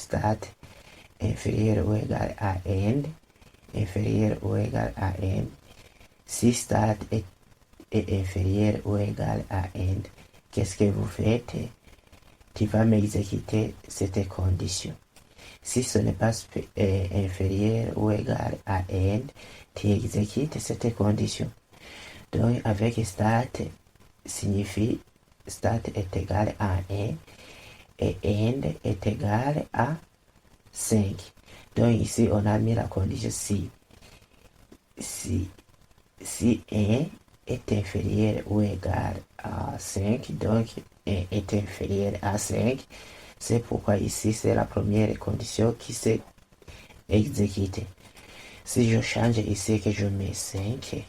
stat inférieur ou égal à end, inférieur ou égal à end, si stat est inférieur ou égal à end, qu'est-ce que vous faites? Tu vas m'exécuter cette condition. Si ce n'est pas inférieur ou égal à end, tu exécutes cette condition. Donc, avec stat signifie stat est égal à 1 et end est égal à 5. Donc, ici, on a mis la condition si 1 est inférieur ou égal à 5, donc 1 est inférieur à 5. C'est pourquoi ici, c'est la première condition qui s'est exécutée. Si je change ici que je mets 5,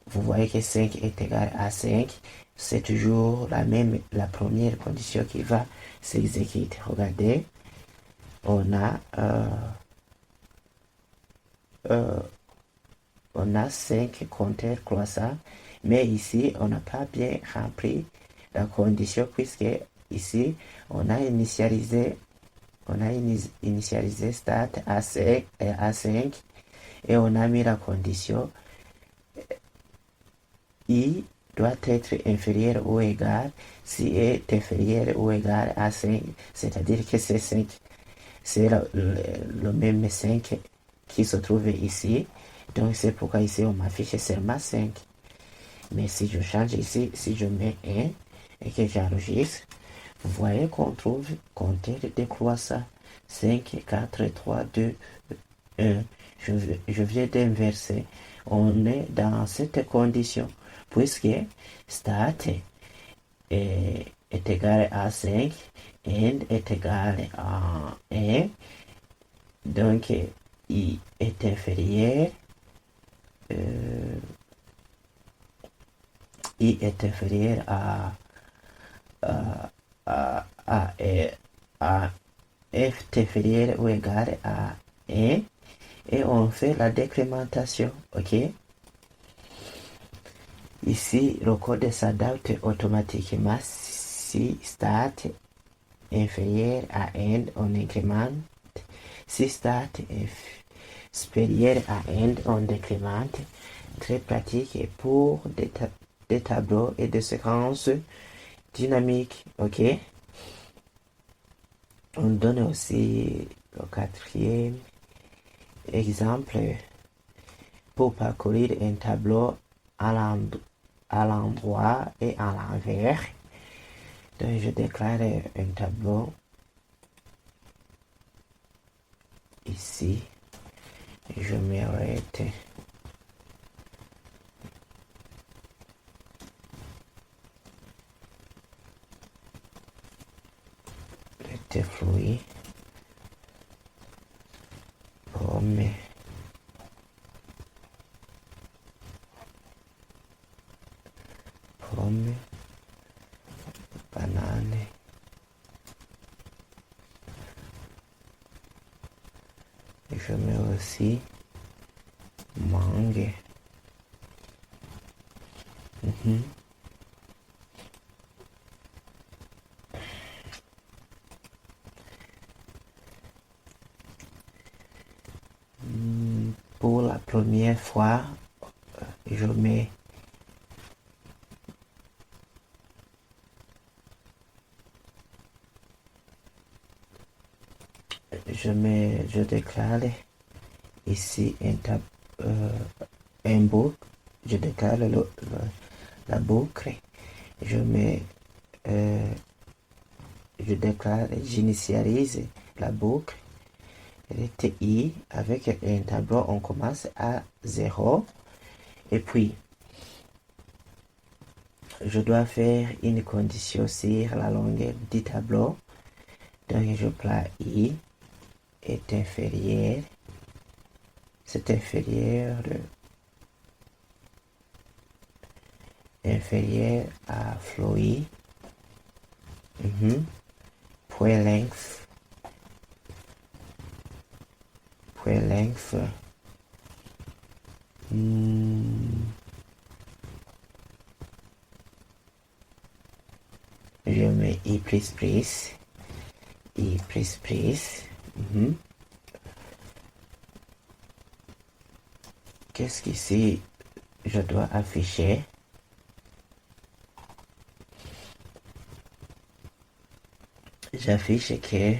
vous voyez que 5 est égal à 5. C'est toujours la première condition qui va s'exécuter. Regardez, on a 5 compteurs croissants, mais ici, on n'a pas bien rempli la condition puisque ici, on a initialisé stat à 5 et on a mis la condition I doit être inférieur ou égal si est inférieur ou égal à 5, c'est-à-dire que c'est 5. C'est le même 5 qui se trouve ici. Donc c'est pourquoi ici on m'affiche seulement 5. Mais si je change ici, si je mets 1 et que j'enregistre, vous voyez qu'on trouve compteur décroissant 5, 4, 3, 2, 1. Je viens d'inverser. On est dans cette condition puisque stat est égal à 5, end est égal à 1, donc I est inférieur, I est inférieur à F est inférieur ou égal à 1 et on fait la décrémentation, ok? Ici, le code s'adapte automatiquement si stat inférieur à end, on incrémente. Si stat est supérieur à end, on décrémente. Très pratique pour des tableaux et des séquences dynamiques, ok? On donne aussi le quatrième exemple pour parcourir un tableau à l'endroit et à l'envers. Donc je déclare un tableau ici. Je m'arrête. Le fluide. Pomme. Pomme. Banane. Je mets aussi mangue. Pour la première fois, je mets je déclare ici un boucle, je déclare la boucle, je mets je déclare, j'initialise la boucle, TI, avec un tableau, on commence à 0, et puis je dois faire une condition sur la longueur du tableau, donc je place I est inférieur, c'est inférieur à fluide, point length, je mets I++, i plus. Qu'est-ce qu'ici je dois afficher? J'affiche que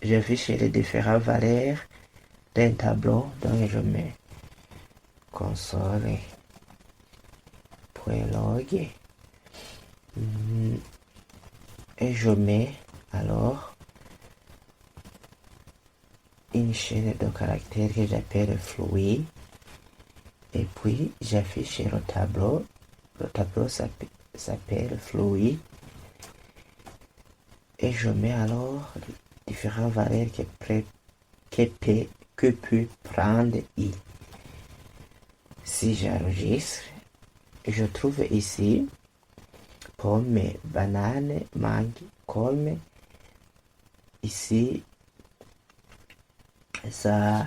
j'affiche les différentes valeurs d'un tableau, donc je mets console.log et je mets alors une chaîne de caractères que j'appelle fluid et puis j'affiche le tableau. Le tableau s'appelle fluid et je mets alors les différentes valeurs que peut prendre i. Si j'enregistre, je trouve ici pomme, banane, mangue, colme. Ici, ça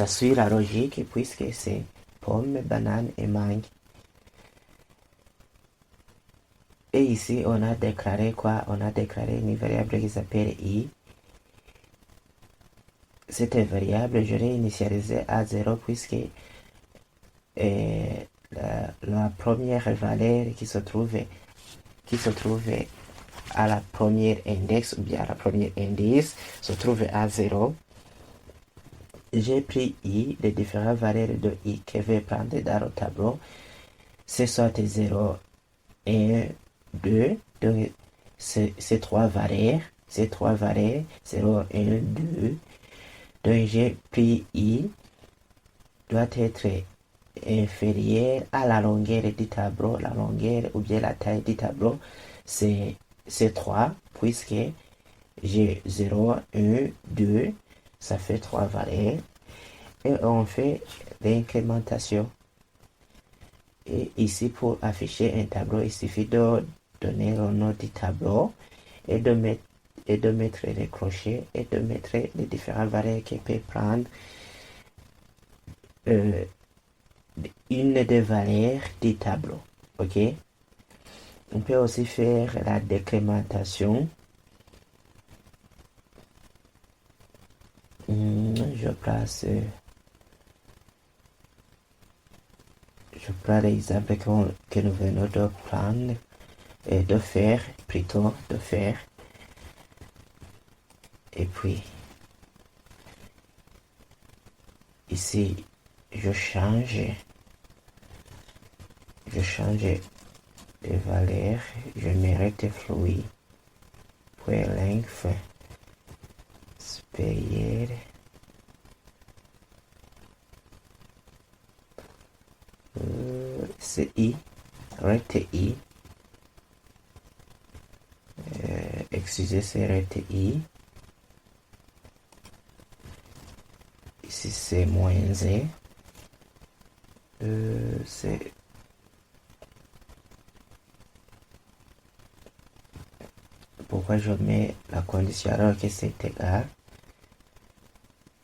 suit la logique puisque c'est pomme, banane et mangue. Et ici, on a déclaré quoi? On a déclaré une variable qui s'appelle i. Cette variable, je l'ai initialisée à 0 puisque la première valeur qui se trouve à la première index ou bien à la première indice se trouve à 0. J'ai pris i, les différentes valeurs de i que je vais prendre dans le tableau. C'est soit 0, 1, 2. Donc, c'est trois valeurs. 0, 1, 2. Donc, j'ai pris i doit être inférieur à la longueur du tableau. La longueur ou bien la taille du tableau, c'est 3, puisque j'ai 0, 1, 2, ça fait 3 valeurs. Et on fait l'incrémentation. Et ici, pour afficher un tableau, il suffit de donner le nom du tableau et de mettre les crochets et de mettre les différentes valeurs qu'il peut prendre une des valeurs du tableau. Ok? On peut aussi faire la décrémentation. Je prends l'exemple que nous venons de prendre et de faire. Et puis, ici, je change les valeurs. Je mets fluid pour length supérieur. C'est i, rect i. Excusez, c'est rect i. Ici c'est moins z. C'est pourquoi je mets la condition alors que c'est égal.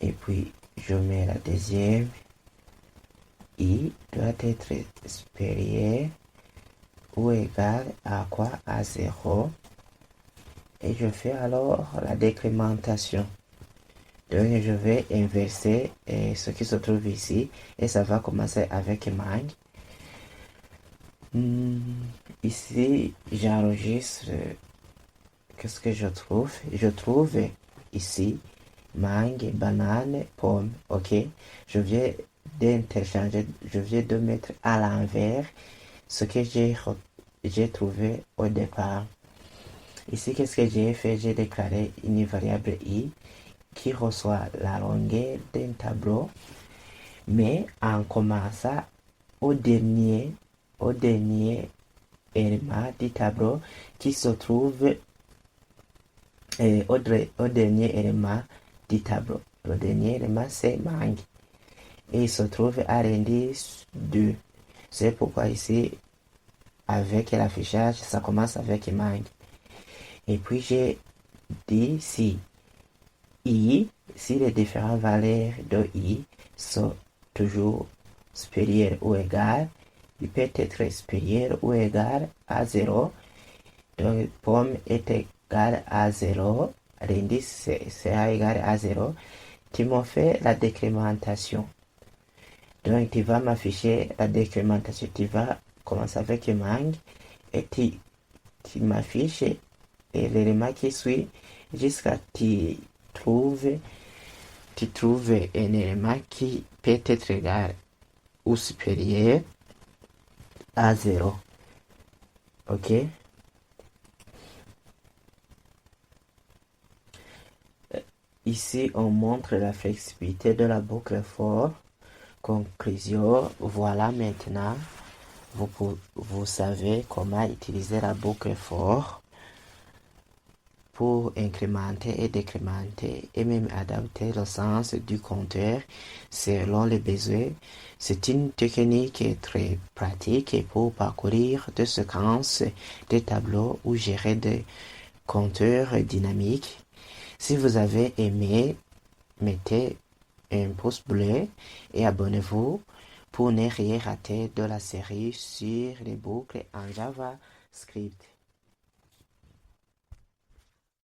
Et puis je mets la deuxième. I doit être supérieur ou égal à quoi? À 0. Et je fais alors la décrémentation. Donc je vais inverser ce qui se trouve ici et ça va commencer avec mangue. Ici j'enregistre. Qu'est-ce que je trouve? Je trouve ici mangue, banane, pomme. Ok, je viens d'interchanger, je viens de mettre à l'envers ce que j'ai trouvé au départ. Ici, qu'est-ce que j'ai fait? J'ai déclaré une variable i qui reçoit la longueur d'un tableau, mais en commençant au dernier élément du tableau qui se trouve au dernier élément du tableau. Le dernier élément, c'est mangue. Et il se trouve à l'indice 2. C'est pourquoi ici, avec l'affichage, ça commence avec mangue. Et puis, j'ai dit si les différentes valeurs de i sont toujours supérieures ou égales, il peut être supérieur ou égal à 0. Donc, pomme est égal à 0, l'indice sera égal à 0, tu m'as fait la décrémentation. Donc, tu vas m'afficher la décrémentation. Tu vas commencer avec un mangue et tu m'affiches l'élément qui suit jusqu'à tu trouves un élément qui peut être égal ou supérieur à 0. OK? Ici, on montre la flexibilité de la boucle for. Conclusion, voilà maintenant, vous savez comment utiliser la boucle for pour incrémenter et décrémenter et même adapter le sens du compteur selon les besoins. C'est une technique très pratique pour parcourir des séquences, des tableaux ou gérer des compteurs dynamiques. Si vous avez aimé, mettez un pouce bleu et abonnez-vous pour ne rien rater de la série sur les boucles en JavaScript.